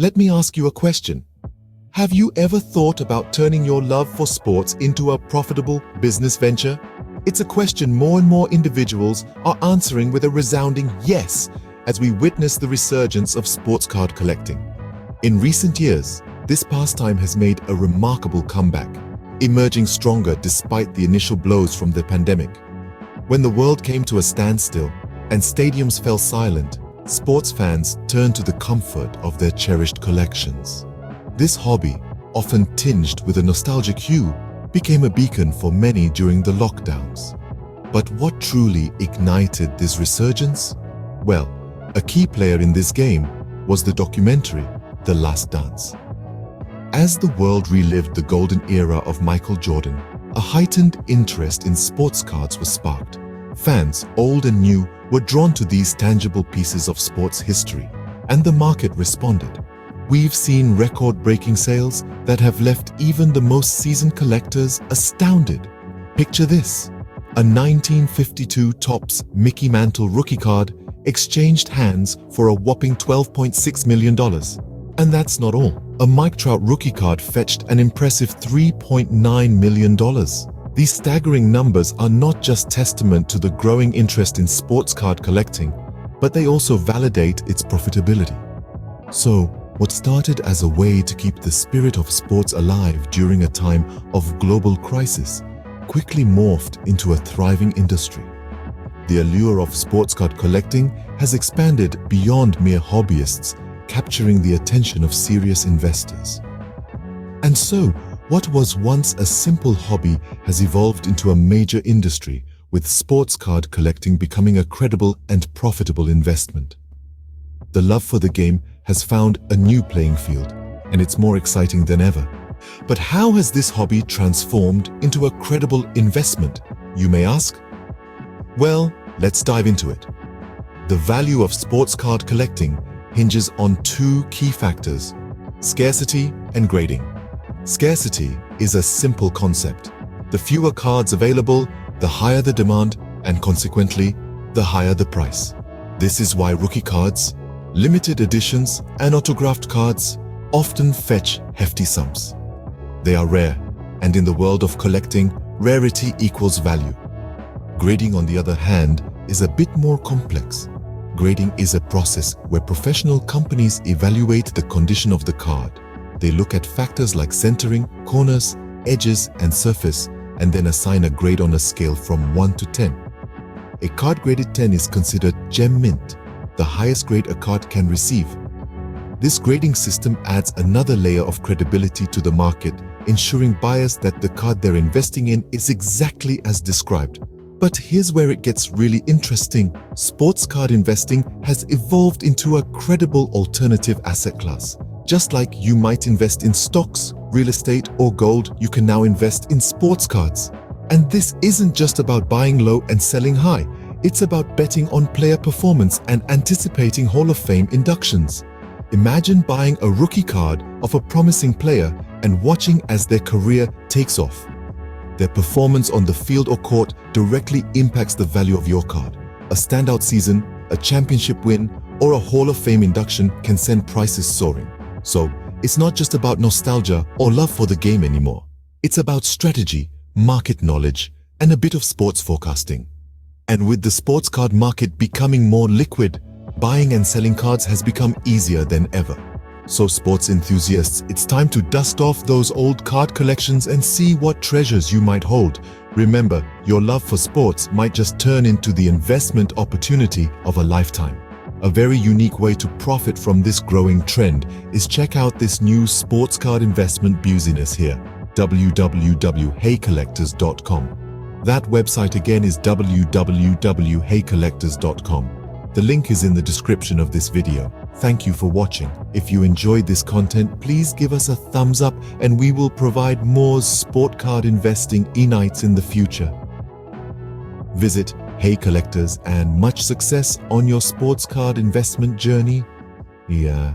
Let me ask you a question. Have you ever thought about turning your love for sports into a profitable business venture? It's a question more and more individuals are answering with a resounding yes as we witness the resurgence of sports card collecting. In recent years, this pastime has made a remarkable comeback, emerging stronger despite the initial blows from the pandemic. When the world came to a standstill and stadiums fell silent, sports fans turned to the comfort of their cherished collections. This hobby, often tinged with a nostalgic hue, became a beacon for many during the lockdowns. But what truly ignited this resurgence? Well, a key player in this game was the documentary, The Last Dance. As the world relived the golden era of Michael Jordan, a heightened interest in sports cards was sparked. Fans, old and new, were drawn to these tangible pieces of sports history, and the market responded. We've seen record-breaking sales that have left even the most seasoned collectors astounded. Picture this: a 1952 Topps Mickey Mantle rookie card exchanged hands for a whopping $12.6 million. And that's not all. A Mike Trout rookie card fetched an impressive $3.9 million. These staggering numbers are not just testament to the growing interest in sports card collecting, but they also validate its profitability. So, what started as a way to keep the spirit of sports alive during a time of global crisis quickly morphed into a thriving industry. The allure of sports card collecting has expanded beyond mere hobbyists, capturing the attention of serious investors. And so, what was once a simple hobby has evolved into a major industry, with sports card collecting becoming a credible and profitable investment. The love for the game has found a new playing field, and it's more exciting than ever. But how has this hobby transformed into a credible investment, you may ask? Well, let's dive into it. The value of sports card collecting hinges on two key factors: scarcity and grading. Scarcity is a simple concept. The fewer cards available, the higher the demand, and consequently, the higher the price. This is why rookie cards, limited editions, and autographed cards often fetch hefty sums. They are rare, and in the world of collecting, rarity equals value. Grading, on the other hand, is a bit more complex. Grading is a process where professional companies evaluate the condition of the card. They look at factors like centering, corners, edges, and surface, and then assign a grade on a scale from 1 to 10. A card graded 10 is considered gem mint, the highest grade a card can receive. This grading system adds another layer of credibility to the market, ensuring buyers that the card they're investing in is exactly as described. But here's where it gets really interesting. Sports card investing has evolved into a credible alternative asset class. Just like you might invest in stocks, real estate, or gold, you can now invest in sports cards. And this isn't just about buying low and selling high. It's about betting on player performance and anticipating Hall of Fame inductions. Imagine buying a rookie card of a promising player and watching as their career takes off. Their performance on the field or court directly impacts the value of your card. A standout season, a championship win, or a Hall of Fame induction can send prices soaring. So, it's not just about nostalgia or love for the game anymore. It's about strategy, market knowledge, and a bit of sports forecasting. And with the sports card market becoming more liquid, buying and selling cards has become easier than ever. So sports enthusiasts, it's time to dust off those old card collections and see what treasures you might hold. Remember, your love for sports might just turn into the investment opportunity of a lifetime. A very unique way to profit from this growing trend is check out this new sports card investment business here, www.heycollectors.com. That website again is www.heycollectors.com. The link is in the description of this video. Thank you for watching. If you enjoyed this content, please give us a thumbs up and we will provide more sport card investing insights in the future. Visit Hey Collectors and much success on your sports card investment journey. Yeah.